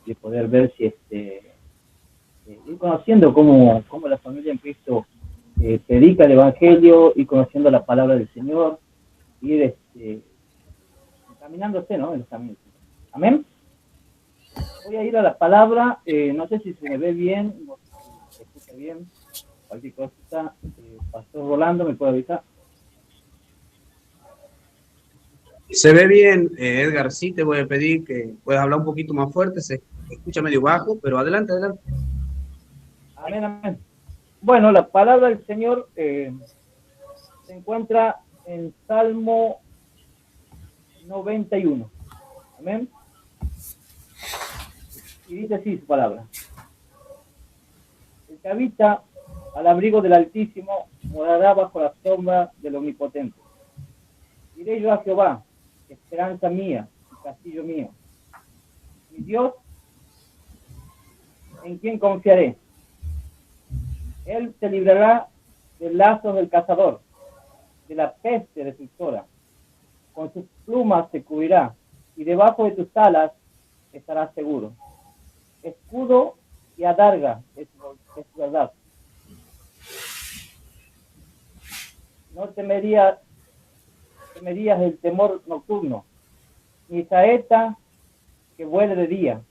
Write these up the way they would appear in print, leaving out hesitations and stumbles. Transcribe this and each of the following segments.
de poder ver si ir conociendo cómo la familia en Cristo predica el Evangelio, ir conociendo la palabra del Señor, ir encaminándose, ¿no? En los caminos. Amén. Voy a ir a la palabra, no sé si se me ve bien, no sé si se escucha bien, cualquier cosa, Pastor Rolando, ¿me puede avisar? Se ve bien, Edgar. Sí, te voy a pedir que puedas hablar un poquito más fuerte. Se escucha medio bajo, pero adelante, adelante. Amén, amén. Bueno, la palabra del Señor se encuentra en Salmo 91. Amén. Y dice así su palabra. El que habita al abrigo del Altísimo morará bajo la sombra del Omnipotente. Diré yo a Jehová, esperanza mía y castillo mío, mi Dios, en quien confiaré. Él te librará del lazo del cazador, de la peste destructora. Con sus plumas te cubrirá, y debajo de tus alas estarás seguro. Escudo y adarga es verdad. No temerías el temor nocturno, ni saeta que vuele de día,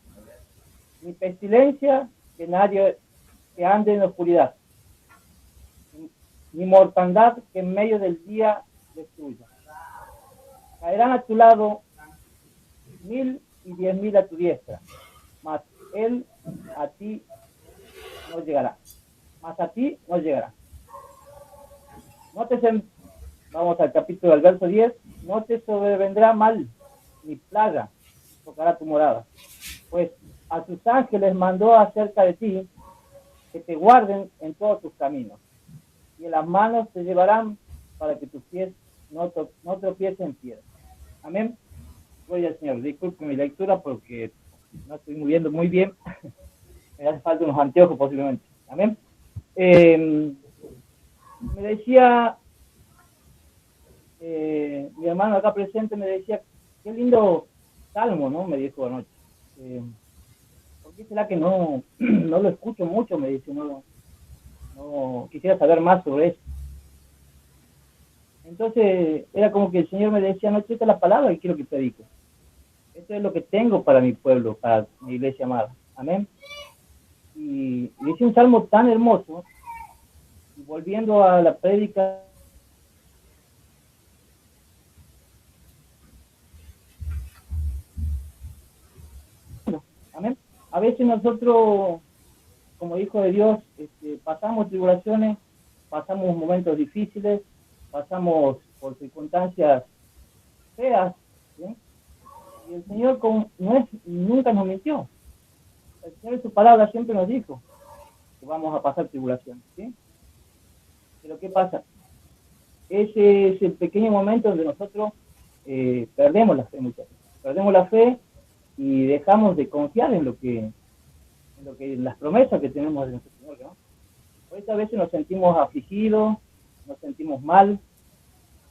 ni pestilencia que ande en la oscuridad, ni mortandad que en medio del día destruya. Caerán a tu lado 1000 y 10.000 a tu diestra, mas él a ti no llegará. Mas a ti no llegará. Nótese, vamos al capítulo del verso 10, no te sobrevendrá mal, ni plaga tocará tu morada, pues a sus ángeles mandó acerca de ti que te guarden en todos tus caminos, y en las manos te llevarán para que tus pies no tropiecen en piedra. Amén. Gloria al Señor. Disculpe mi lectura porque no estoy viendo muy bien. Me hace falta unos anteojos posiblemente. Amén. Me decía mi hermano acá presente, me decía, qué lindo salmo, ¿no? Me dijo anoche. ¿Por qué será que no lo escucho mucho? Me dice, no quisiera saber más sobre eso. Entonces era como que el Señor me decía, no, esta es la palabra que quiero que predique. Esto es lo que tengo para mi pueblo, para mi iglesia amada. Amén. Y dice un salmo tan hermoso, y volviendo a la prédica, amén. A veces nosotros, como hijos de Dios, pasamos tribulaciones, pasamos momentos difíciles, pasamos por circunstancias feas, ¿sí? Y el Señor nunca nos mintió. El Señor en su palabra siempre nos dijo que vamos a pasar tribulaciones, ¿sí? Pero ¿qué pasa? Ese es el pequeño momento donde nosotros perdemos la fe muchas veces. Perdemos la fe y dejamos de confiar en las promesas que tenemos de nuestro Señor, ¿no? Por eso a veces nos sentimos afligidos, nos sentimos mal,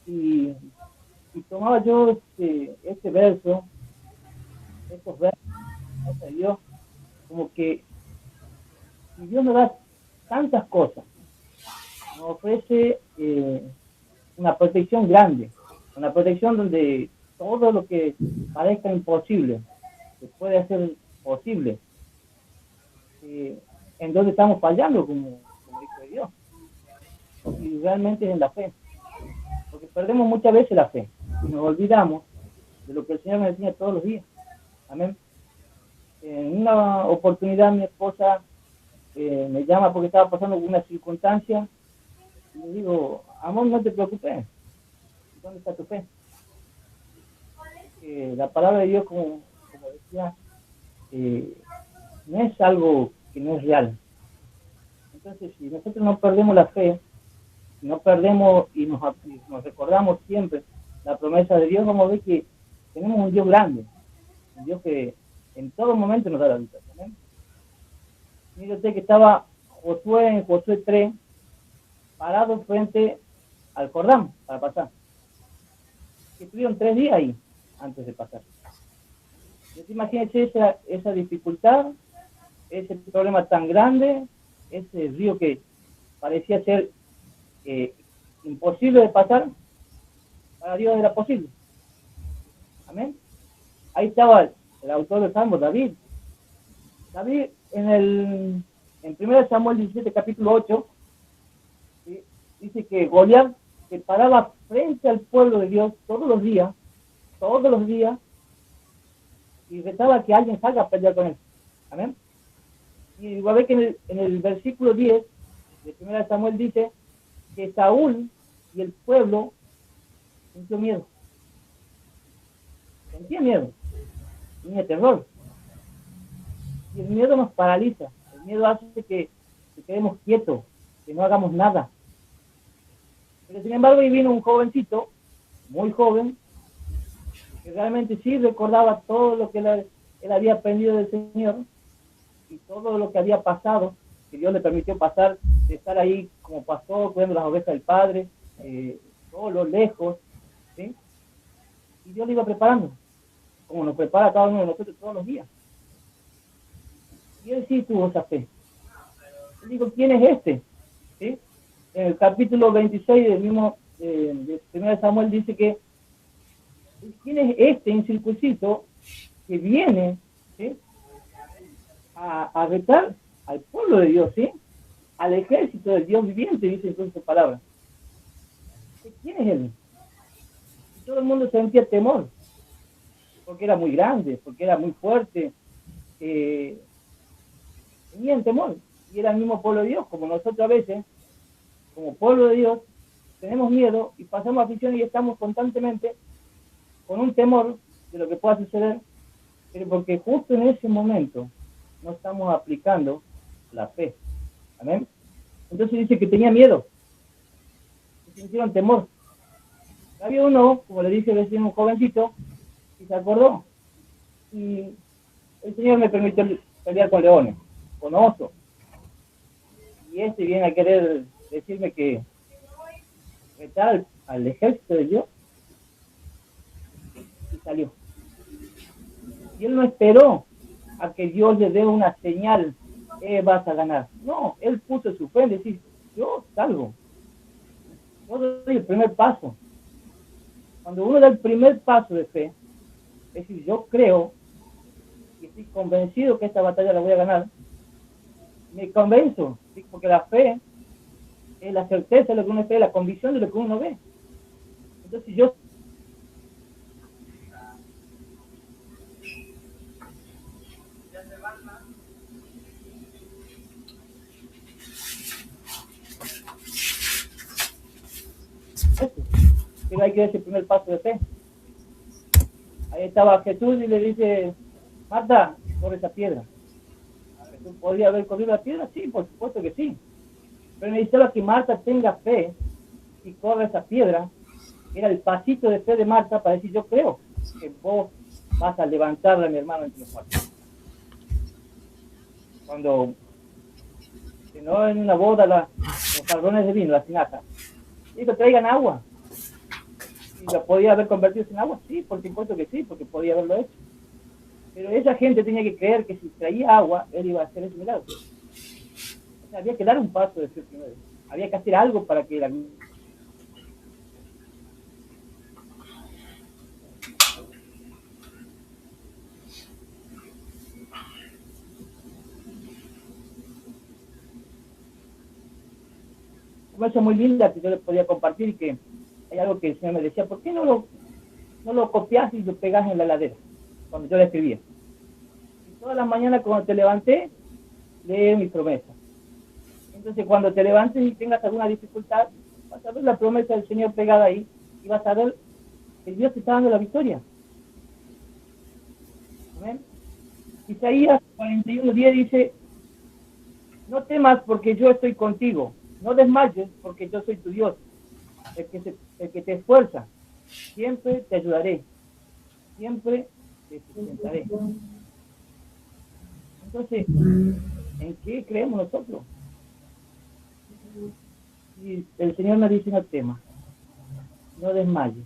y tomaba yo este verso, estos versos de Dios, como que Dios nos da tantas cosas, nos ofrece una protección grande, una protección donde todo lo que parezca imposible se puede hacer posible. En donde estamos fallando como hijo de Dios, y realmente es en la fe, porque perdemos muchas veces la fe y nos olvidamos de lo que el Señor nos enseña todos los días. Amén. En una oportunidad mi esposa me llama porque estaba pasando por una circunstancia y le digo, amor, no te preocupes, ¿dónde está tu fe? La palabra de Dios, como decía, no es algo que no es real. Entonces, si nosotros no perdemos la fe, no perdemos y nos recordamos siempre la promesa de Dios, vamos a ver que tenemos un Dios grande, un Dios que en todo momento nos da la vida. ¿También? Mire usted que estaba Josué en Josué 3, parado frente al Jordán para pasar. Que estuvieron 3 días ahí antes de pasar. Entonces, imagínense esa dificultad, ese problema tan grande, ese río que parecía ser imposible de pasar, para Dios era posible. Amén. Ahí estaba el autor del Salmo, David. David, en 1 Samuel 17, capítulo 8, ¿sí?, dice que Goliat se paraba frente al pueblo de Dios todos los días, y retaba que alguien salga a pelear con él. Amén. Y va a ver que en el versículo 10 de 1 Samuel dice que Saúl y el pueblo sintió miedo. Sentía miedo, tenía terror. Y el miedo nos paraliza. El miedo hace que quedemos quietos, que no hagamos nada. Pero sin embargo, ahí vino un jovencito, muy joven, que realmente sí recordaba todo lo que él había aprendido del Señor y todo lo que había pasado, que Dios le permitió pasar, de estar ahí como pastor, cuidando las ovejas del Padre, solo, lejos, ¿sí? Y Dios le iba preparando, como nos prepara a cada uno de nosotros todos los días. Y él sí tuvo esa fe. Yo digo, ¿quién es este? ¿Sí? En el capítulo 26 del mismo de 1 Samuel dice que ¿quién es este incircunciso que viene, ¿sí?, a retar al pueblo de Dios, ¿sí?, al ejército del Dios viviente, dice entonces su palabra? ¿Quién es él? Y todo el mundo sentía temor, porque era muy grande, porque era muy fuerte, tenían temor, y era el mismo pueblo de Dios, como nosotros a veces, como pueblo de Dios, tenemos miedo y pasamos aflicción y estamos constantemente con un temor de lo que pueda suceder, pero porque justo en ese momento no estamos aplicando la fe. Amén. Entonces dice que tenía miedo, que sintieron temor. Había uno, como le dije recién, un jovencito, y se acordó. Y el Señor me permitió pelear con leones, con osos. Y este viene a querer decirme que retar al ejército de Dios. Y salió. Y él no esperó a que Dios le dé una señal, vas a ganar. No, él puso su fe en decir, yo salgo. Yo doy el primer paso. Cuando uno da el primer paso de fe, es decir, yo creo y estoy convencido que esta batalla la voy a ganar, me convenzo, ¿sí?, porque la fe es la certeza de lo que uno ve, la convicción de lo que uno ve. Entonces yo pero hay que dar ese primer paso de fe. Ahí estaba Jesús y le dice, Marta, corre esa piedra. ¿Jesús podría haber corrido la piedra? Sí, por supuesto que sí. Pero necesitaba que Marta tenga fe y corra esa piedra. Era el pasito de fe de Marta para decir, yo creo que vos vas a levantarla a mi hermano entre los muertos. Cuando, si no en una boda, los jarrones de vino, la tinaja, dijo, traigan agua. ¿Y la podía haber convertido en agua? Sí, por supuesto que sí, porque podía haberlo hecho. Pero esa gente tenía que creer que si traía agua, él iba a hacer ese milagro. O sea, había que dar un paso de fe primero. Había que hacer algo para que la... Una cosa muy linda que yo les podía compartir y que hay algo que el Señor me decía, ¿por qué no lo copias y lo pegas en la heladera? Cuando yo le escribía. Y todas las mañanas cuando te levanté, lee mis promesas. Entonces cuando te levantes y tengas alguna dificultad, vas a ver la promesa del Señor pegada ahí y vas a ver que Dios te está dando la victoria. ¿Amén? Isaías 41:10 dice, no temas porque yo estoy contigo, no desmayes porque yo soy tu Dios, el que te esfuerza, siempre te ayudaré, siempre te sustentaré. Entonces, ¿en qué creemos nosotros? Y el Señor nos dice, no temas, no desmayes,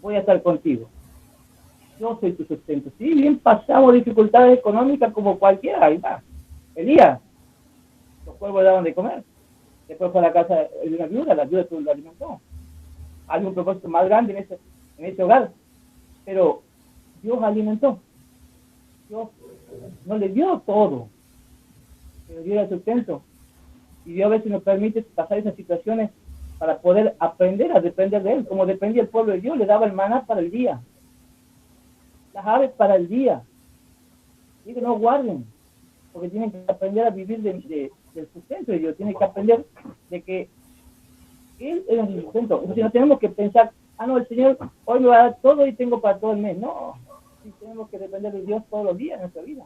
voy a estar contigo. yo soy tu sustento. Sí, bien pasamos dificultades económicas como cualquiera, ahí va. Elías, los cuervos le daban de comer. Después fue a la casa de una viuda, la viuda lo alimentó. Hay un propósito más grande en ese hogar. Pero Dios alimentó. Dios no le dio todo, pero dio el sustento. Y Dios a veces nos permite pasar esas situaciones para poder aprender a depender de Él. Como dependía el pueblo de Dios, le daba el maná para el día, las aves para el día. Y que no guarden, porque tienen que aprender a vivir del sustento de Dios. Tienen que aprender de que Él es el sustento. Entonces no tenemos que pensar, no, el Señor hoy me va a dar todo y tengo para todo el mes. No, sí tenemos que depender de Dios todos los días en nuestra vida.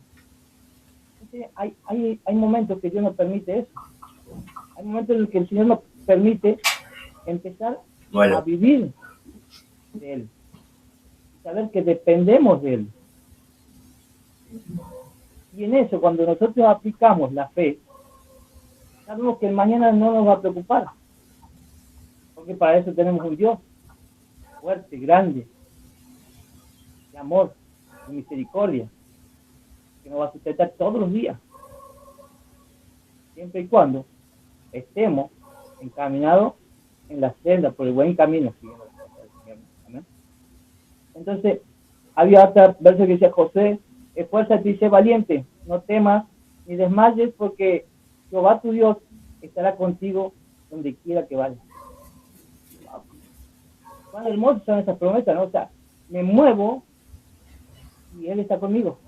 Entonces, hay momentos que Dios nos permite eso. Hay momentos en los que el Señor nos permite empezar a vivir de Él. Saber que dependemos de Él. Y en eso, cuando nosotros aplicamos la fe, sabemos que el mañana no nos va a preocupar. Porque para eso tenemos un Dios fuerte, grande, de amor, de misericordia, que nos va a sustentar todos los días. Siempre y cuando estemos encaminados en la senda, por el buen camino. ¿Amén? Entonces, había otro verso que decía: José, esfuérzate y sé valiente, no temas ni desmayes, porque Jehová tu Dios estará contigo donde quiera que vayas. Cuán hermosas son esas promesas, ¿no? O sea, me muevo y Él está conmigo.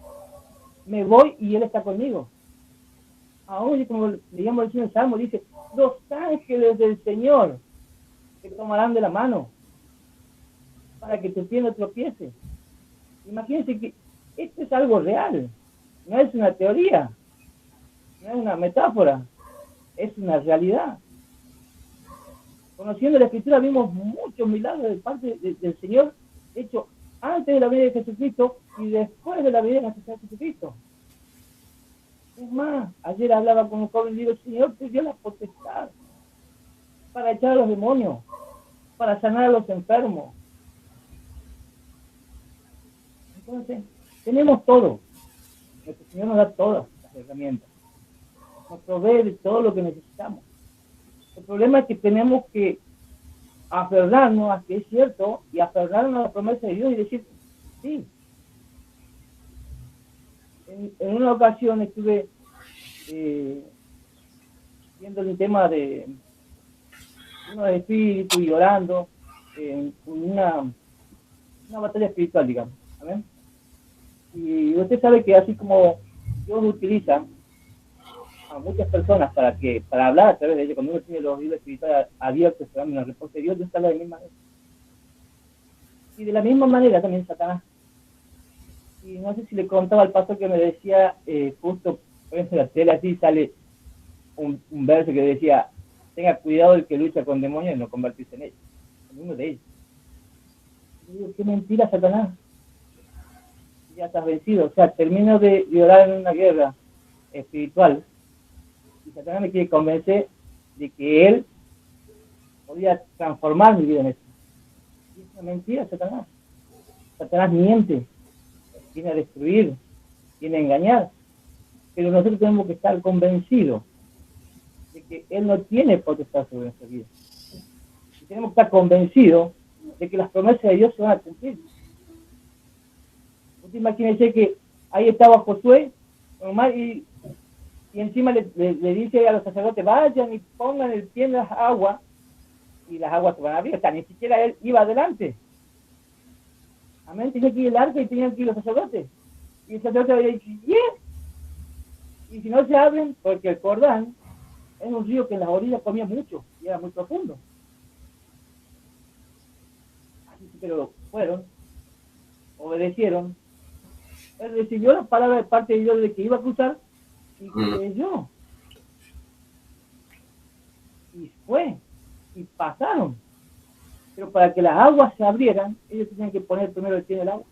Me voy y Él está conmigo. Aún, como leíamos en el Salmo, dice: los ángeles del Señor te tomarán de la mano para que tu pie no tropiece. Imagínense que esto es algo real, no es una teoría, no es una metáfora, es una realidad. Conociendo la Escritura vimos muchos milagros de parte del Señor hecho antes de la vida de Jesucristo y después de la vida de Jesucristo. Es más, ayer hablaba con un joven y digo: el Señor te dio la potestad para echar a los demonios, para sanar a los enfermos. Entonces, tenemos todo. Nuestro Señor nos da todas las herramientas. Nos provee de todo lo que necesitamos. El problema es que tenemos que aferrarnos a que es cierto y aferrarnos a la promesa de Dios y decir: sí. En una ocasión estuve viendo el tema de unos espíritus y orando en una batalla espiritual, digamos. ¿Amén? Y usted sabe que así como Dios utiliza a muchas personas para hablar a través de ellos, cuando uno tiene los libros espirituales abiertos, esperando una respuesta de Dios, Dios habla de la misma manera. Y de la misma manera también Satanás. Y no sé si le contaba al pastor que me decía, justo en la tele así sale un verso que decía: tenga cuidado el que lucha con demonios y no convertirse en ellos, en uno de ellos. Y digo: qué mentira, Satanás. Ya estás vencido. O sea, termino de orar en una guerra espiritual y Satanás me quiere convencer de que él podía transformar mi vida en eso. Y es una mentira, Satanás. Satanás miente, viene a destruir, viene a engañar. Pero nosotros tenemos que estar convencidos de que él no tiene potestad sobre nuestra vida. Y tenemos que estar convencidos de que las promesas de Dios se van a cumplir. Usted imagínese que ahí estaba Josué y encima le dice a los sacerdotes: vayan y pongan el pie en las aguas y las aguas se van a abrir. O sea, ni siquiera él iba adelante. Amén. Tenía que ir el arca y tenían que ir los sacerdotes. Y el sacerdote había dicho: ¿bien? Y si no se abren, porque el Jordán es un río que en las orillas comía mucho y era muy profundo. Así que pero fueron, obedecieron. Él recibió la palabra de parte de Dios de que iba a cruzar y creyó. Y fue, y pasaron. Pero para que las aguas se abrieran, ellos tenían que poner primero el pie en el agua.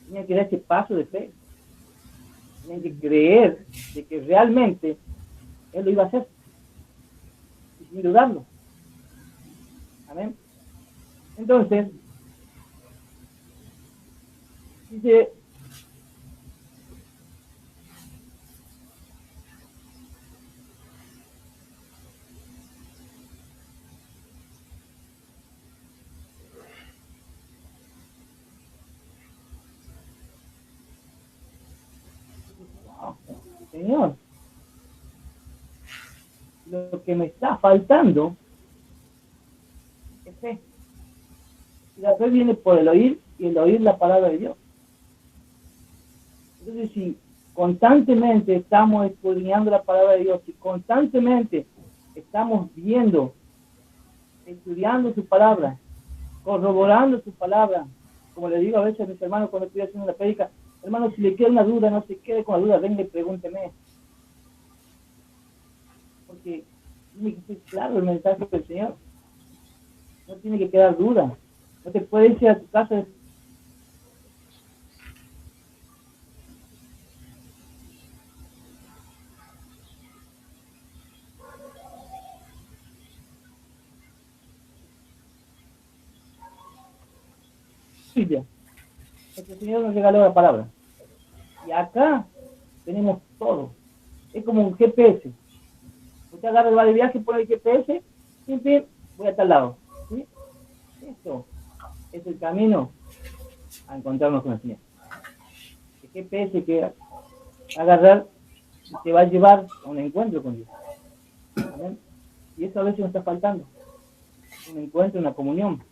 Tenían que dar ese paso de fe. Tenían que creer de que realmente Él lo iba a hacer. Y sin dudarlo. Amén. Entonces, Dice, wow, Señor, lo que me está faltando es fe. Y la fe viene por el oír y el oír la palabra de Dios. Entonces, si constantemente estamos escudriñando la palabra de Dios, si constantemente estamos viendo, estudiando su palabra, corroborando su palabra, como le digo a veces a mis hermanos cuando estoy haciendo la prédica, hermano, si le queda una duda, no se quede con la duda, venga y pregúnteme. Porque tiene que ser claro el mensaje del Señor. No tiene que quedar duda. No te puedes ir a tu casa. Biblia. Nuestro Señor nos regaló la palabra. Y acá tenemos todo. Es como un GPS. Usted agarra el va de viaje, pone el GPS, siempre voy a tal lado. ¿Sí? Esto es el camino a encontrarnos con el Señor. El GPS que agarrar y te va a llevar a un encuentro con Dios. ¿Amén? Y eso a veces nos está faltando. Un encuentro, una comunión.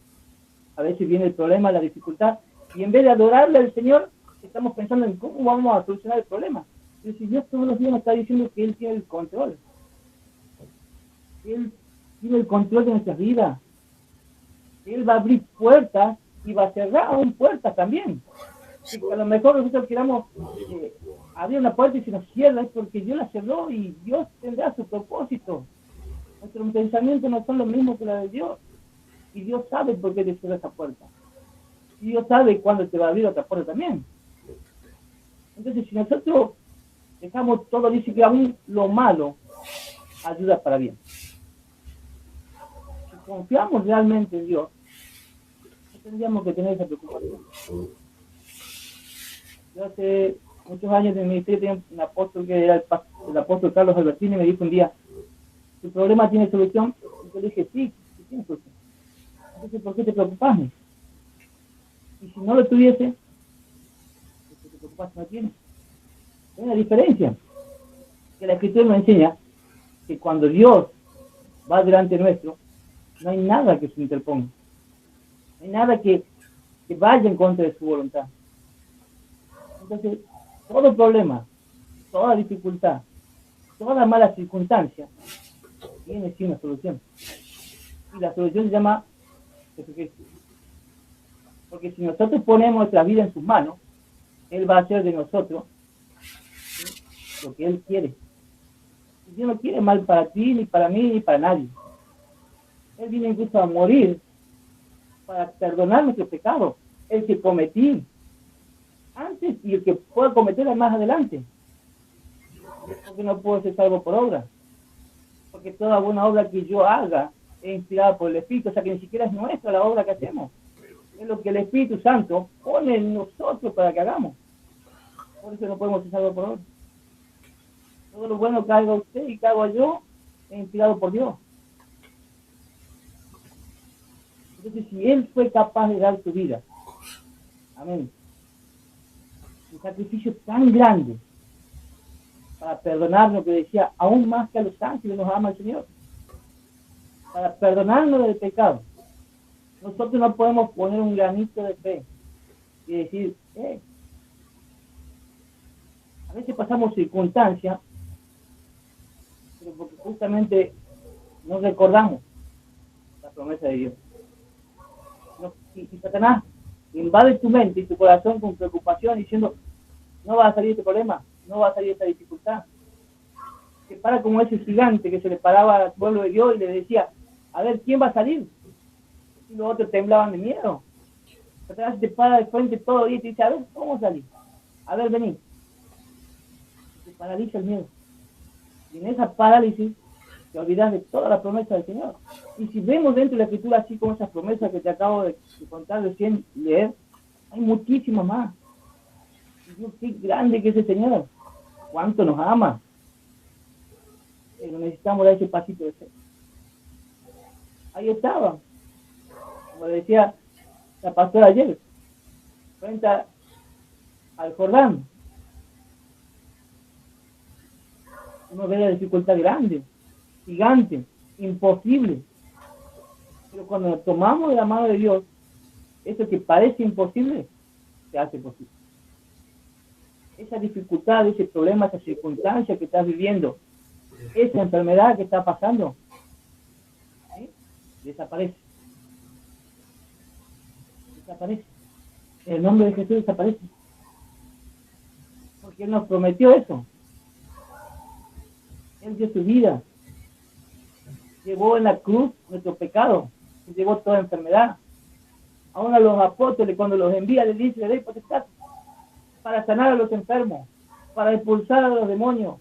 A veces viene el problema, la dificultad, y en vez de adorarle al Señor, estamos pensando en cómo vamos a solucionar el problema. Y si Dios todos los días nos está diciendo que Él tiene el control. Él tiene el control de nuestras vidas. Él va a abrir puertas y va a cerrar aún puertas también. Si a lo mejor nosotros queramos abrir una puerta y se nos cierra, es porque Dios la cerró y Dios tendrá su propósito. Nuestros pensamientos no son los mismos que los de Dios. Y Dios sabe por qué te cierra esa puerta. Y Dios sabe cuándo te va a abrir otra puerta también. Entonces, si nosotros dejamos todo, dice que aún lo malo ayuda para bien. Si confiamos realmente en Dios, no tendríamos que tener esa preocupación. Yo hace muchos años en mi ministerio tenía un apóstol que era el apóstol Carlos Albertini, y me dijo un día, ¿tu problema tiene solución? Y yo le dije, sí tiene solución. Entonces, ¿por qué te preocupas? Y si no lo tuviese, ¿por qué te preocupas? No tiene. Hay una diferencia. Que la Escritura nos enseña que cuando Dios va delante nuestro, no hay nada que se interponga. No hay nada que vaya en contra de su voluntad. Entonces, todo problema, toda dificultad, toda mala circunstancia, tiene sí una solución. Y la solución se llama Jesucristo. Porque si nosotros ponemos nuestra vida en sus manos, Él va a hacer de nosotros, ¿sí?, lo que Él quiere. Y Dios no quiere mal para ti, ni para mí, ni para nadie. Él vino incluso a morir para perdonar nuestros pecados, el que cometí antes y el que pueda cometer más adelante. Porque no puedo ser salvo por obra. Porque toda buena obra que yo haga es inspirada por el Espíritu, o sea que ni siquiera es nuestra la obra que hacemos. Es lo que el Espíritu Santo pone en nosotros para que hagamos. Por eso no podemos ser salvos por obra. Todo lo bueno que haga usted y que hago yo es inspirado por Dios. Entonces, si Él fue capaz de dar su vida, amén, un sacrificio tan grande para perdonarnos, que decía, aún más que a los ángeles nos ama el Señor, para perdonarnos del pecado, nosotros no podemos poner un granito de fe y decir, a veces pasamos circunstancias, pero porque justamente no recordamos la promesa de Dios. Y Satanás invade tu mente y tu corazón con preocupación, diciendo, no va a salir este problema, no va a salir esta dificultad. Se para como ese gigante que se le paraba al pueblo de Dios y le decía, a ver, ¿quién va a salir? Y los otros temblaban de miedo. Satanás te para de frente todo y te dice, a ver, ¿cómo salir? A ver, vení. Te paraliza el miedo. Y en esa parálisis te olvidas de toda la promesa del Señor. Y si vemos dentro de la Escritura, así como esas promesas que te acabo de contar recién, leer, hay muchísimas más. Dios, qué grande que es ese Señor, cuánto nos ama, pero necesitamos dar ese pasito de fe. Ahí estaba, como decía la pastora ayer, frente al Jordán. Uno ve la dificultad grande, gigante, imposible. Pero cuando nos tomamos de la mano de Dios, eso que parece imposible, se hace posible. Esa dificultad, ese problema, esa circunstancia que estás viviendo, esa enfermedad que está pasando, ¿sí? Desaparece. Desaparece. En el nombre de Jesús desaparece. Porque Él nos prometió eso. Él dio su vida. Llevó en la cruz nuestro pecado. Llevó toda enfermedad. Aún a los apóstoles, cuando los envía, les dice, le doy potestad para sanar a los enfermos, para expulsar a los demonios,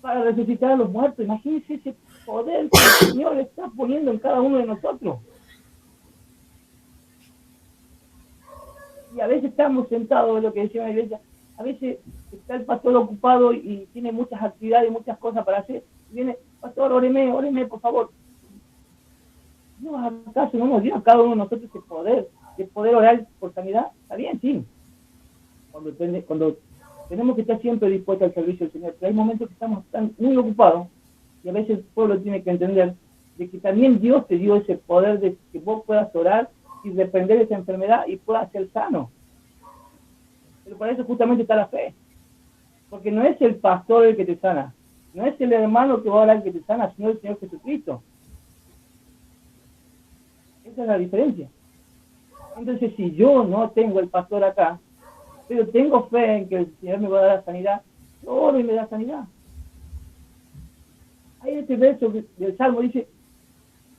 para resucitar a los muertos. Imagínense ese poder que el Señor está poniendo en cada uno de nosotros. Y a veces estamos sentados, en lo que decía la iglesia, a veces está el pastor ocupado y tiene muchas actividades, muchas cosas para hacer. Y viene, pastor, óreme, por favor. Dios, ¿acaso no nos dio a cada uno de nosotros ese poder orar por sanidad? Está bien, sí. Cuando tenemos que estar siempre dispuestos al servicio del Señor, pero hay momentos que estamos tan muy ocupados, y a veces el pueblo tiene que entender de que también Dios te dio ese poder de que vos puedas orar y reprender esa enfermedad y puedas ser sano. Pero para eso justamente está la fe. Porque no es el pastor el que te sana, no es el hermano que va a orar el que te sana, sino el Señor Jesucristo. Esa es la diferencia. Entonces, si yo no tengo el pastor acá, pero tengo fe en que el Señor me va a dar la sanidad, yo oro y me da sanidad. Hay este verso del Salmo, dice,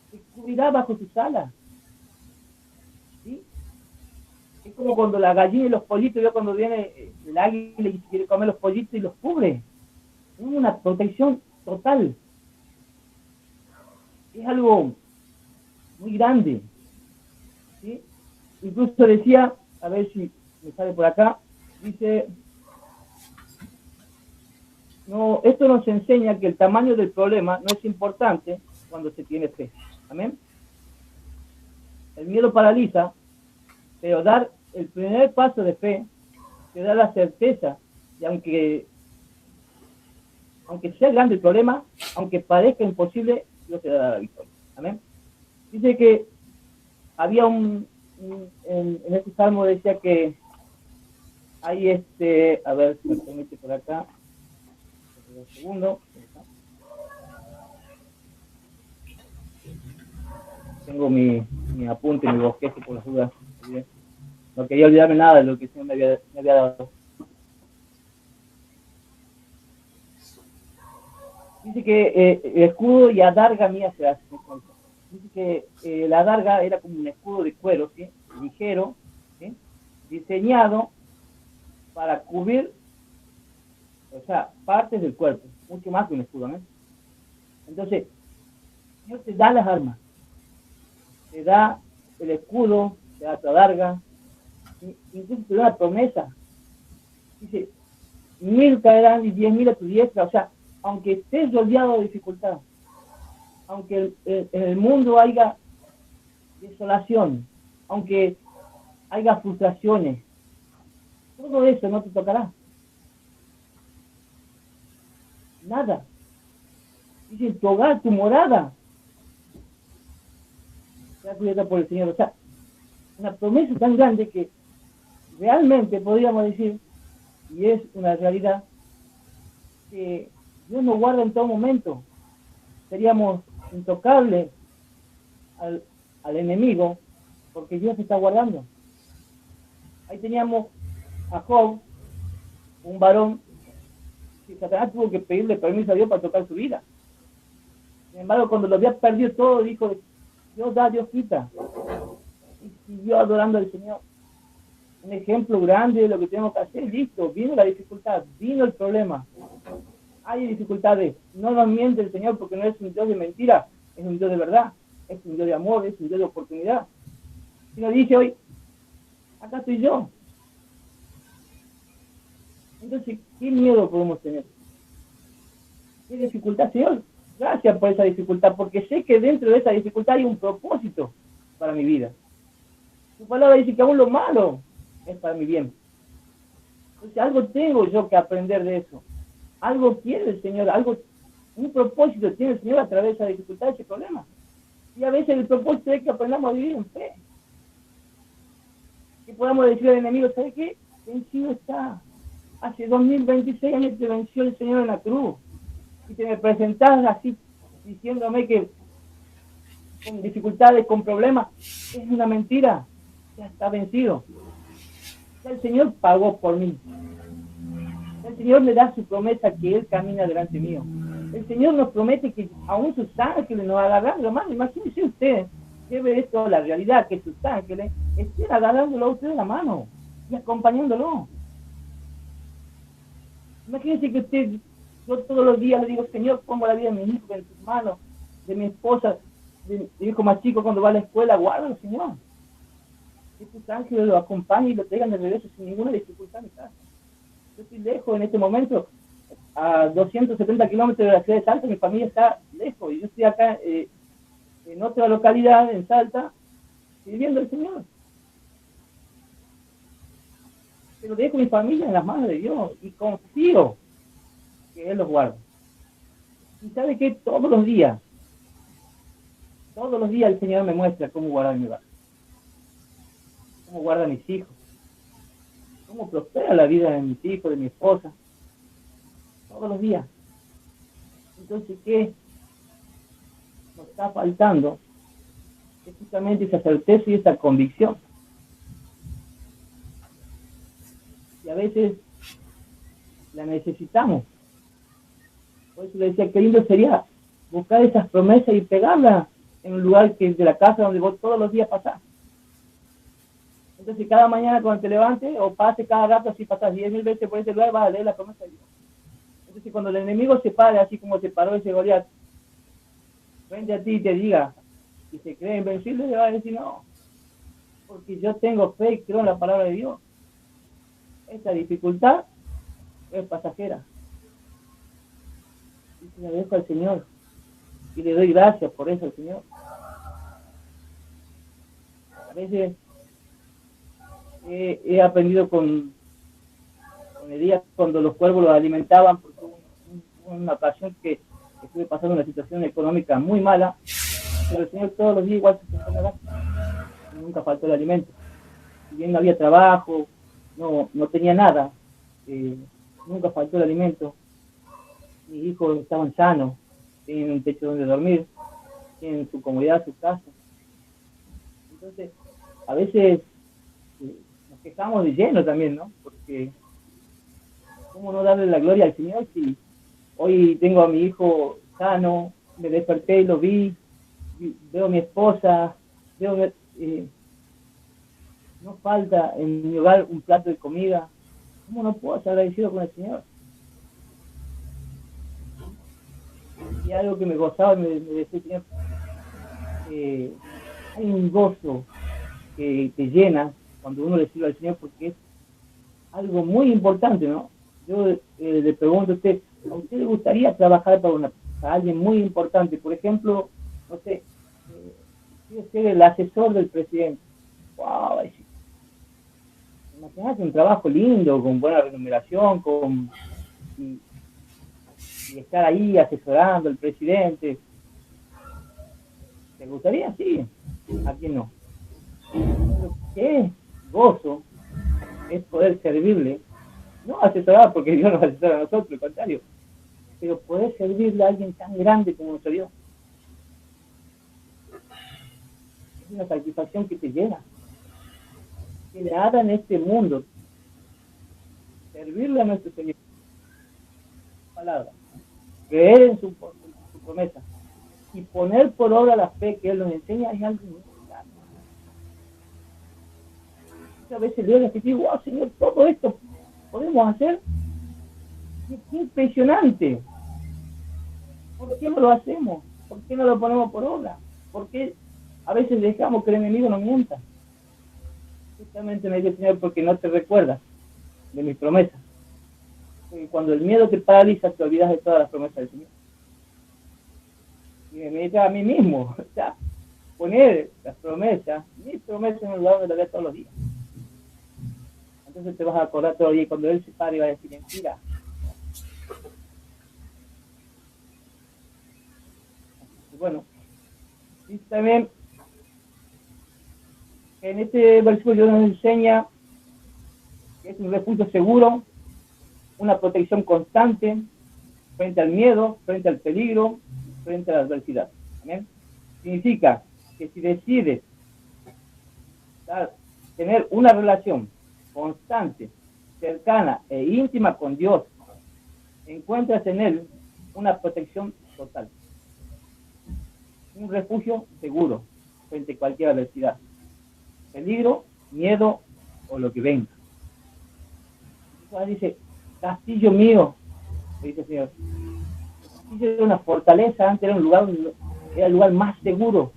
te cubrirá bajo tus alas. ¿Sí? Es como cuando la gallina y los pollitos, cuando viene el águila y quiere comer los pollitos y los cubre. Es una protección total. Es algo muy grande. ¿Sí? Incluso decía, a ver si me sale por acá, dice, no, esto nos enseña que el tamaño del problema no es importante cuando se tiene fe. Amén. El miedo paraliza, pero dar el primer paso de fe te da la certeza de aunque sea grande el problema, aunque parezca imposible, Dios te dará la victoria. Amén. Dice que había en este salmo decía que hay a ver si me permite por acá, un segundo. Tengo mi apunte, mi bosquejo por las dudas. No quería olvidarme nada de lo que el Señor me había dado. Dice que el escudo y adarga mía se hace. Dice que la adarga era como un escudo de cuero, ¿sí? Ligero, ¿sí? Diseñado para cubrir, o sea, partes del cuerpo, mucho más que un escudo, ¿no? Entonces, Dios te da las armas, te da el escudo, te da tu adarga, incluso te da la promesa. Dice, 1000 caerán y 10.000 a tu diestra, o sea, aunque estés rodeado de dificultad, aunque en el mundo haya desolación, aunque haya frustraciones, todo eso no te tocará. Nada. Dice, tu hogar, tu morada, será cubierta por el Señor. O sea, una promesa tan grande que realmente podríamos decir, y es una realidad, que Dios nos guarda en todo momento. Seríamos intocables al enemigo, porque Dios se está guardando. Ahí teníamos a Job, un varón, que Satanás tuvo que pedirle permiso a Dios para tocar su vida. Sin embargo, cuando lo había perdido todo, dijo, Dios da, Dios quita. Y siguió adorando al Señor. Un ejemplo grande de lo que tenemos que hacer. Listo, vino la dificultad, vino el problema. Hay dificultades. No nos miente el Señor porque no es un Dios de mentira, es un Dios de verdad, es un Dios de amor, es un Dios de oportunidad. Y nos dice hoy, acá estoy yo. Entonces, ¿qué miedo podemos tener? ¿Qué dificultad, Señor? Gracias por esa dificultad, porque sé que dentro de esa dificultad hay un propósito para mi vida. Tu palabra dice que aún lo malo es para mi bien. Entonces, algo tengo yo que aprender de eso. Algo quiere el Señor, un propósito tiene el Señor a través de esa dificultad, de ese problema. Y a veces el propósito es que aprendamos a vivir en fe. Que podamos decir al enemigo, ¿sabe qué? Vencido está. Hace 2026 años te venció el Señor en la cruz. Y te me presentás así, diciéndome que con dificultades, con problemas, es una mentira. Ya está vencido. Ya el Señor pagó por mí. El Señor me da su promesa que Él camina delante mío. El Señor nos promete que aún sus ángeles nos agarran la mano. Imagínense usted, lleve esto a la realidad, que sus ángeles estén agarrándolo a usted de la mano y acompañándolo. Imagínense que usted, yo todos los días le digo, Señor, pongo la vida de mi hijo en tus manos, de mi esposa, de mi hijo más chico cuando va a la escuela, guárdalo, Señor. Que tus ángeles lo acompañen y lo traigan de regreso sin ninguna dificultad en mi casa. Yo estoy lejos en este momento, a 270 kilómetros de la ciudad de Salta, mi familia está lejos, y yo estoy acá en otra localidad, en Salta, sirviendo al Señor. Pero dejo mi familia en las manos de Dios, y confío que Él los guarda. Y sabe que todos los días el Señor me muestra cómo guardar mi hogar, cómo guarda a mis hijos, cómo prospera la vida de mis hijos, de mi esposa, todos los días. Entonces, ¿qué nos está faltando? Es justamente esa certeza y esa convicción. Y a veces la necesitamos. Por eso le decía, qué lindo sería buscar esas promesas y pegarlas en un lugar que es de la casa donde vos todos los días pasás. Entonces, cada mañana cuando te levantes o pase cada rato, si pasas 10.000 veces por ese lugar, vas a leer la promesa de Dios. Entonces, cuando el enemigo se pare, así como se paró ese Goliat, frente a ti y te diga, y se cree invencible, le va a decir, no, porque yo tengo fe y creo en la palabra de Dios. Esta dificultad es pasajera. Y se la dejo al Señor. Y le doy gracias por eso al Señor. A veces he aprendido con Elías cuando los cuervos los alimentaban, porque hubo una ocasión que estuve pasando una situación económica muy mala, pero el Señor todos los días igual se sentó en la casa. Nunca faltó el alimento. Si bien no había trabajo, no tenía nada, nunca faltó el alimento. Mis hijos estaban sanos, tienen un techo donde dormir, tienen su comodidad, su casa. Entonces, a veces nos quejamos de lleno también, ¿no? Porque ¿cómo no darle la gloria al Señor si hoy tengo a mi hijo sano, me desperté y lo vi, veo a mi esposa, no falta en mi hogar un plato de comida? ¿Cómo no puedo estar agradecido con el Señor? Y algo que me gozaba, me decía, Señor, hay un gozo que te llena cuando uno le sirve al Señor, porque es algo muy importante, ¿no? Yo le pregunto a usted le gustaría trabajar para alguien muy importante? Por ejemplo, no sé, quiere ser el asesor del presidente. ¡Wow! Imagínate un trabajo lindo, con buena remuneración, y estar ahí asesorando al presidente. ¿Te gustaría? Sí. ¿A quién no? Pero qué gozo es poder servirle, no asesorar porque Dios nos asesora a nosotros, al contrario, pero poder servirle a alguien tan grande como nuestro Dios. Es una satisfacción que te llena. Que nada en este mundo, servirle a nuestro Señor, palabra, creer en su promesa y poner por obra la fe que Él nos enseña es algo muy grande. A veces leo y digo, wow, Señor, todo esto podemos hacer. Es impresionante. ¿Por qué no lo hacemos? ¿Por qué no lo ponemos por obra? ¿Por qué a veces dejamos que el enemigo nos mienta? Justamente me dice el Señor, porque no te recuerdas de mis promesas. cuando el miedo te paraliza, te olvidas de todas las promesas del Señor. Y me dice a mí mismo, o sea, poner las promesas, mis promesas en el lugar de la vida todos los días. Entonces te vas a acordar todo el día y cuando Él se pare va a decir mentira. Y bueno, y también en este versículo Dios nos enseña que es un refugio seguro, una protección constante frente al miedo, frente al peligro, frente a la adversidad. ¿Amén? Significa que si decides tener una relación constante, cercana e íntima con Dios, encuentras en Él una protección total, un refugio seguro frente a cualquier adversidad, peligro, miedo o lo que venga. Entonces dice, castillo mío, le dice el Señor. Castillo era una fortaleza, antes era el lugar más seguro,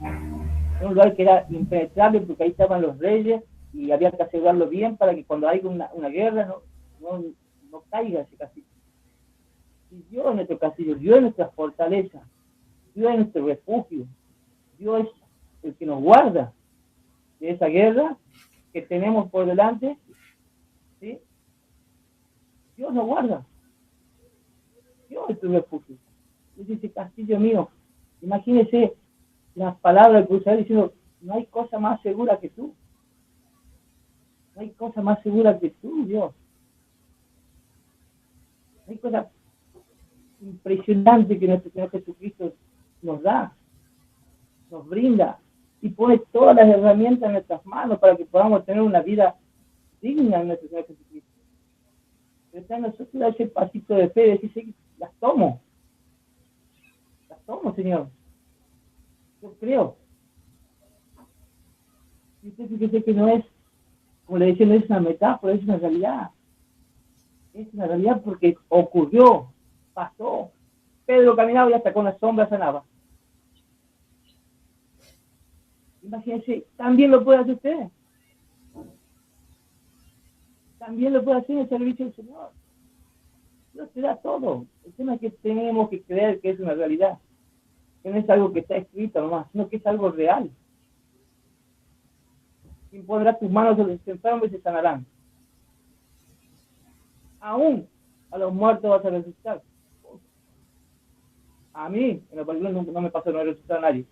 era un lugar que era impenetrable porque ahí estaban los reyes y había que asegurarlo bien para que cuando haya una guerra no caiga ese castillo. Y Dios es nuestro castillo, Dios es nuestra fortaleza, Dios es nuestro refugio, Dios es el que nos guarda de esa guerra que tenemos por delante, ¿sí? Dios nos guarda, Dios es tu refugio. Es ese castillo mío. Imagínese las palabras que usted diciendo, no hay cosa más segura que tú. No hay cosa más segura que tú, Dios. No hay cosa impresionante que nuestro Señor Jesucristo nos da, nos brinda y pone todas las herramientas en nuestras manos para que podamos tener una vida digna en nuestro Señor Jesucristo. Pero está en nosotros dar ese pasito de fe, decir, sí, las tomo, Señor. Yo creo. Y usted fíjese que no es, como le decía, no es una metáfora, es una realidad. Es una realidad porque ocurrió, pasó. Pedro caminaba y hasta con la sombra sanaba. Imagínense, también lo puede hacer usted. También lo puede hacer en el servicio del Señor. Dios te da todo. El tema es que tenemos que creer que es una realidad. Que no es algo que está escrito nomás, sino que es algo real. Quien pondrá tus manos sobre los enfermos y se sanarán. Aún a los muertos vas a resucitar. A mí, en la película no me pasó, no resucitar a nadie.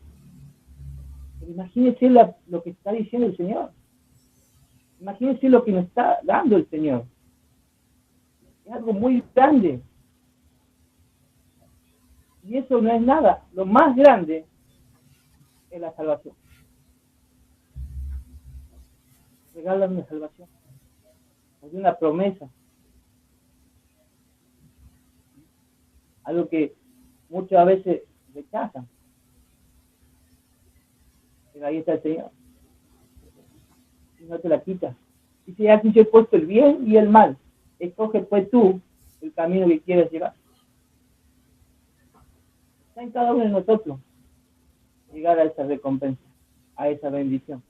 Pero imagínense lo que está diciendo el Señor. Imagínense lo que nos está dando el Señor. Es algo muy grande. Y eso no es nada. Lo más grande es la salvación. Regálame una salvación. Es una promesa. Algo que muchas veces rechazan. Pero ahí está el Señor. Y no te la quitas. Dice, aquí yo he puesto el bien y el mal. Escoge pues tú el camino que quieres llevar. Está en cada uno de nosotros llegar a esa recompensa, a esa bendición,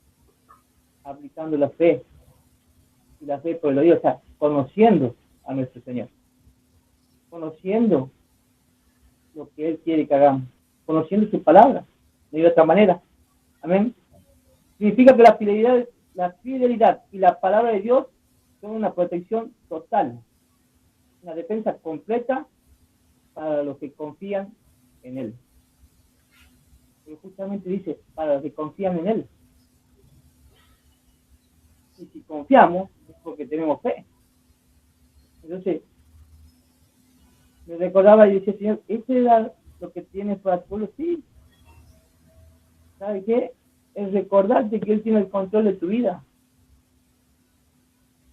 aplicando la fe. Y la fe por el oído, o sea, conociendo a nuestro Señor. Conociendo lo que Él quiere que hagamos. Conociendo su palabra, de otra manera. Amén. Significa que la fidelidad y la palabra de Dios son una protección total, una defensa completa para los que confían en Él. Pero justamente dice, para los que confían en Él. Y si confiamos, es porque tenemos fe. Entonces, me recordaba y decía, Señor, ¿este era lo que tienes para tu pueblo? Sí. ¿Sabe qué? Es recordarte que Él tiene el control de tu vida.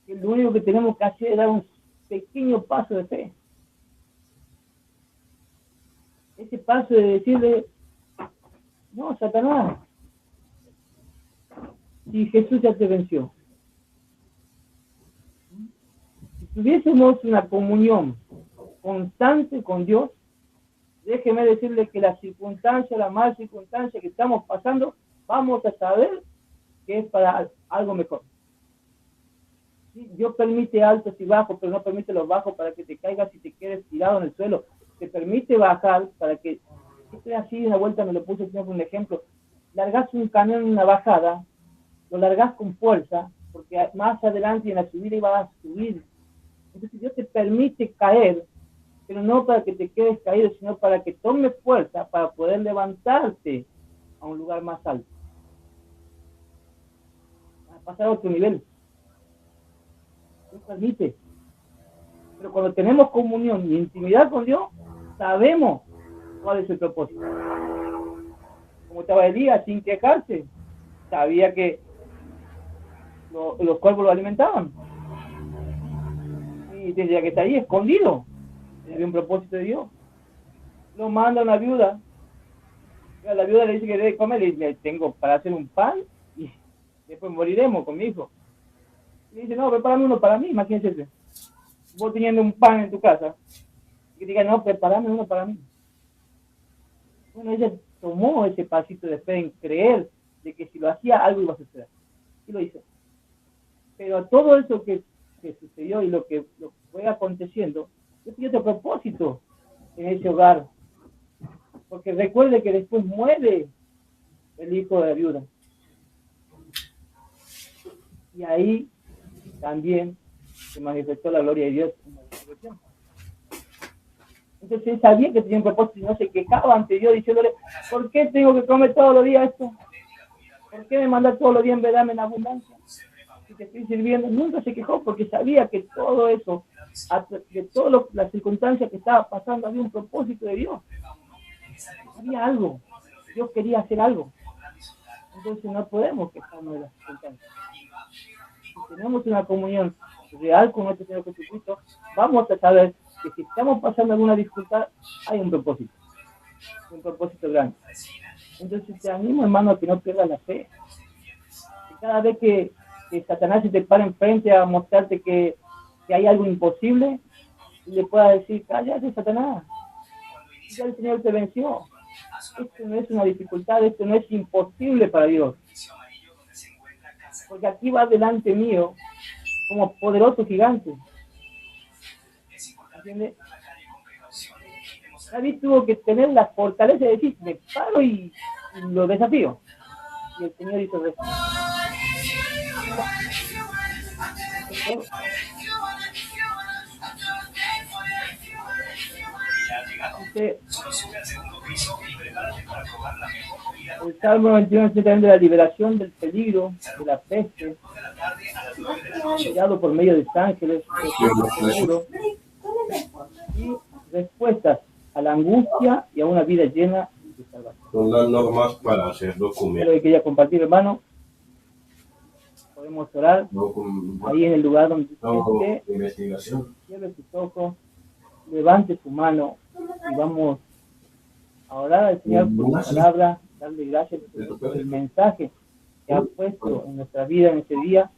Que lo único que tenemos que hacer es dar un pequeño paso de fe. Ese paso de decirle, no, Satanás, si Jesús ya te venció. Si tuviésemos una comunión constante con Dios, déjeme decirle que la circunstancia, la mala circunstancia que estamos pasando, vamos a saber que es para algo mejor. ¿Sí? Dios permite altos y bajos, pero no permite los bajos para que te caigas y te quedes tirado en el suelo. Te permite bajar para que, esto es así, una vuelta me lo puse el Señor por un ejemplo, largás un camión en una bajada, lo largás con fuerza, porque más adelante en la subida ibas a subir. Entonces Dios te permite caer, pero no para que te quedes caído, sino para que tomes fuerza para poder levantarte a un lugar más alto, a pasar a otro nivel. Dios permite. Pero cuando tenemos comunión y intimidad con Dios, sabemos cuál es el propósito. Como estaba Elías sin quejarse, sabía que los cuervos lo alimentaban. Y tendría que estar ahí escondido. Había un propósito de Dios. Lo manda una viuda. A la viuda le dice que debe comer, y le tengo para hacer un pan y después moriremos con mi hijo. Y le dice, no, prepárame uno para mí, imagínense. Vos teniendo un pan en tu casa, y que diga, no, prepárame uno para mí. Bueno, ella tomó ese pasito de fe en creer de que si lo hacía, algo iba a suceder. Y lo hizo. Pero a todo eso que sucedió y lo que fue aconteciendo, yo tenía otro propósito en ese hogar. Porque recuerde que después muere el hijo de la viuda. Y ahí también se manifestó la gloria de Dios en la resurrección. Entonces él sabía que tenía un propósito y no se quejaba ante Dios diciéndole, ¿por qué tengo que comer todos los días esto? ¿Por qué me mandas todos los días en darme en abundancia? Si te estoy sirviendo, nunca se quejó porque sabía que todo eso, de todas las circunstancias que estaba pasando, había un propósito de Dios. Había algo. Dios quería hacer algo. Entonces no podemos quejarnos de las circunstancias. Si tenemos una comunión real con nuestro Señor Jesucristo, vamos a saber que si estamos pasando alguna dificultad, hay un propósito grande. Entonces te animo, hermano, a que no pierdas la fe. Que cada vez que Satanás se te para enfrente a mostrarte que hay algo imposible, le pueda decir, cállate, Satanás, ya el Señor te venció. Esto no es una dificultad, esto no es imposible para Dios. Porque aquí va delante mío como poderoso gigante. ¿Entiendes? David tuvo que tener la fortaleza de decir, me paro y lo desafío. Y el Señor hizo eso. El Salmo 91 es también de la liberación del peligro, de la peste, guiado por medio de ángeles, seguro, y respuestas a la angustia y a una vida llena de salvación. Son las normas para hacer documentos. Lo que quería compartir, hermano. Podemos orar ahí en el lugar donde esté. Investigación. Cierre sus ojos, levante su mano y vamos a orar al Señor por su palabra, darle gracias por el mensaje que ha puesto en nuestra vida en este día.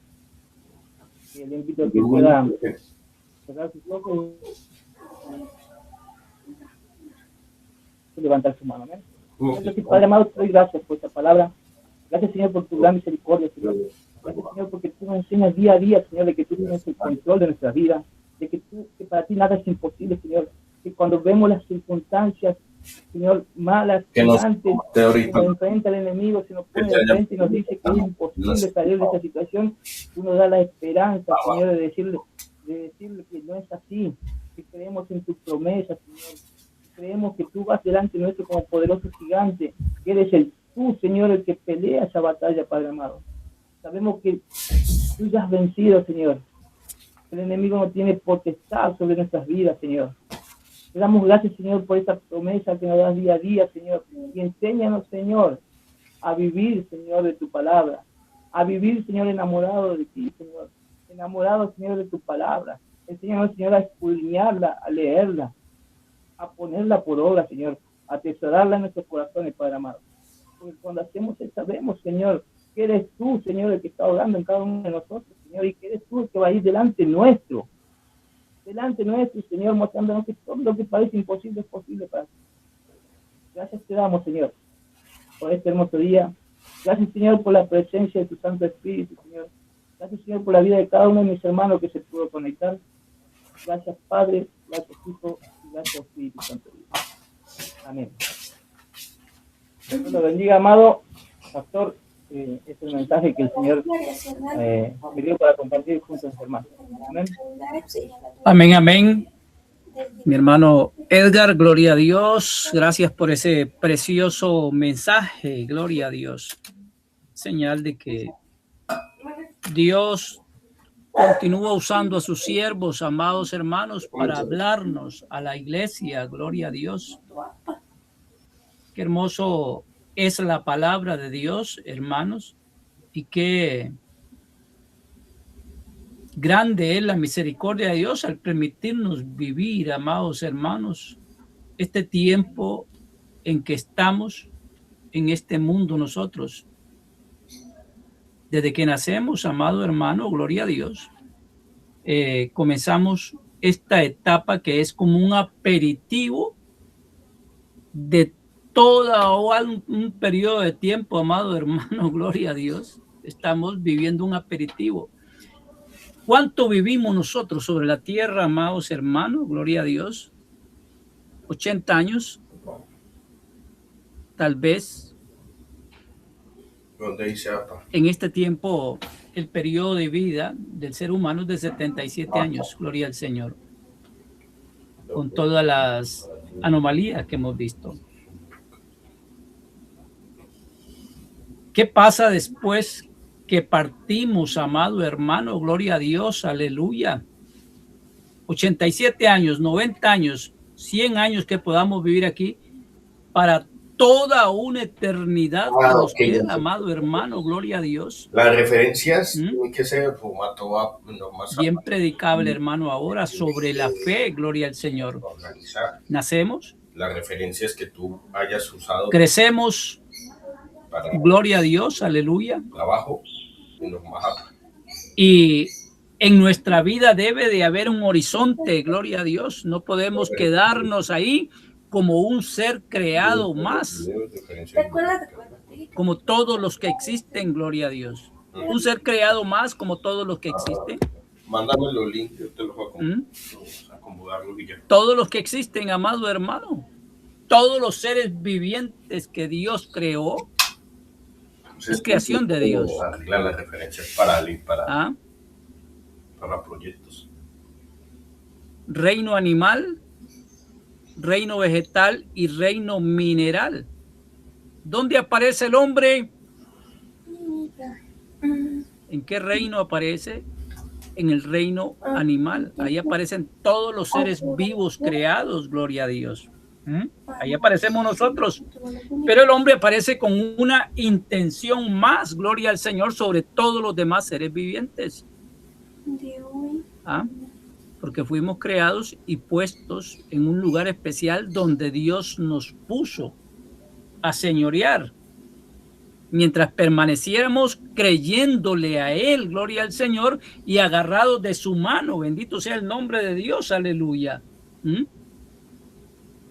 Y le invito a que pueda cerrar sus ojos y levantar su mano. Entonces, Padre amado, te doy gracias por esta palabra. Gracias, Señor, por tu gran misericordia, Señor. Gracias, Señor, porque tú nos enseñas día a día, Señor, de que tú tienes el control de nuestra vida, de que para ti nada es imposible, Señor. Que cuando vemos las circunstancias, Señor, malas, que nos enfrenta el enemigo, se nos pone de frente y nos dice que es imposible salir de esta situación, tú nos das la esperanza, Señor, de decirle que no es así, que creemos en tus promesas, Señor. Creemos que tú vas delante nuestro como poderoso gigante, que eres tú, Señor, el que pelea esa batalla, Padre amado. Sabemos que tú ya has vencido, Señor. El enemigo no tiene potestad sobre nuestras vidas, Señor. Te damos gracias, Señor, por esta promesa que nos das día a día, Señor. Y enséñanos, Señor, a vivir, Señor, de tu palabra. A vivir, Señor, enamorado de ti, Señor. Enamorado, Señor, de tu palabra. Enséñanos, Señor, a escudriñarla, a leerla, a ponerla por obra, Señor. A atesorarla en nuestros corazones, Padre amado. Porque cuando hacemos eso, sabemos, Señor, que eres tú, Señor, el que está orando en cada uno de nosotros, Señor, y que eres tú el que va a ir delante nuestro, Señor, mostrándonos que todo lo que parece imposible es posible para ti. Gracias te damos, Señor, por este hermoso día. Gracias, Señor, por la presencia de tu Santo Espíritu, Señor. Gracias, Señor, por la vida de cada uno de mis hermanos que se pudo conectar. Gracias, Padre, gracias, Hijo, y gracias, Espíritu Santo. Amén. Dios lo bendiga, amado pastor. Es el mensaje que el Señor me dio para compartir junto a mis hermanos. Amén. Amén, amén. Mi hermano Edgar, gloria a Dios. Gracias por ese precioso mensaje. Gloria a Dios. Señal de que Dios continúa usando a sus siervos, amados hermanos, para hablarnos a la iglesia. Gloria a Dios. Qué hermoso es la palabra de Dios, hermanos, y qué grande es la misericordia de Dios al permitirnos vivir, amados hermanos, este tiempo en que estamos en este mundo nosotros. Desde que nacemos, amado hermano, gloria a Dios, comenzamos esta etapa que es como un aperitivo de todo un periodo de tiempo, amado hermano, gloria a Dios. Estamos viviendo un aperitivo. ¿Cuánto vivimos nosotros sobre la tierra, amados hermanos? Gloria a Dios. 80 años, tal vez. En este tiempo, el periodo de vida del ser humano es de 77 años, gloria al Señor, con todas las anomalías que hemos visto. ¿Qué pasa después que partimos, amado hermano? Gloria a Dios, aleluya. 87 años, 90 años, 100 años que podamos vivir aquí para toda una eternidad que nos queda, amado hermano, gloria a Dios. Las referencias tienen que ser el formato bien predicable, hermano, ahora sobre la fe, gloria al Señor. Nacemos. Las referencias que tú hayas usado. Crecemos. Gloria a Dios, aleluya. Trabajo y en nuestra vida debe de haber un horizonte, gloria a Dios. No podemos quedarnos ahí como un ser creado más, como todos los que existen, gloria a Dios. Un ser creado más como todos los que existen. Mándame los links, yo te los voy a acomodar. Todos los que existen, amado hermano. Todos los seres vivientes que Dios creó. Es creación de Dios. Arreglar las referencias para proyectos. Reino animal, reino vegetal y reino mineral. ¿Dónde aparece el hombre? ¿En qué reino aparece? En el reino animal. Ahí aparecen todos los seres vivos creados, gloria a Dios. Ahí aparecemos nosotros, pero el hombre aparece con una intención más, gloria al Señor, sobre todos los demás seres vivientes. Porque fuimos creados y puestos en un lugar especial donde Dios nos puso a señorear. Mientras permaneciéramos creyéndole a Él, gloria al Señor, y agarrados de su mano, bendito sea el nombre de Dios, aleluya.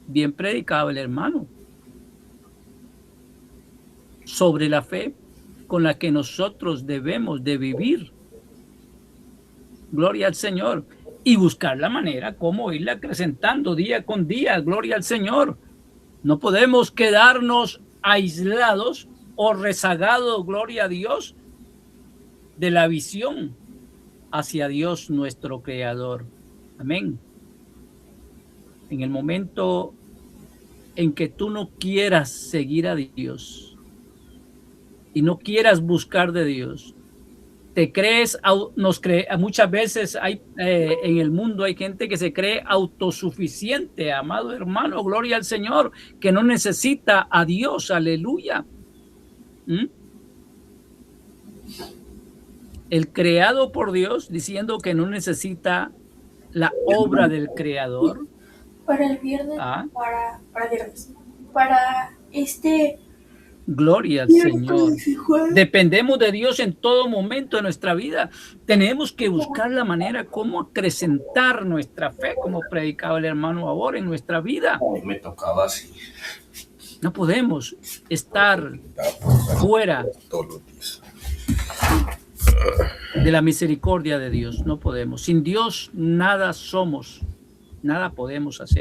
Bien predicable, hermano, sobre la fe con la que nosotros debemos de vivir. Gloria al Señor. Y buscar la manera como irla acrecentando día con día. Gloria al Señor. No podemos quedarnos aislados o rezagados, gloria a Dios, de la visión hacia Dios nuestro Creador. Amén. En el momento en que tú no quieras seguir a Dios y no quieras buscar de Dios, muchas veces hay en el mundo hay gente que se cree autosuficiente, amado hermano, gloria al Señor, que no necesita a Dios, aleluya. El creado por Dios, diciendo que no necesita la obra del Creador. Para el viernes, para gloria al Señor. Dependemos de Dios en todo momento de nuestra vida. Tenemos que buscar la manera como acrecentar nuestra fe, como predicaba el hermano ahora en nuestra vida. Me tocaba así. No podemos estar fuera. Todos los días. de la misericordia de Dios. No podemos. Sin Dios nada somos, nada podemos hacer.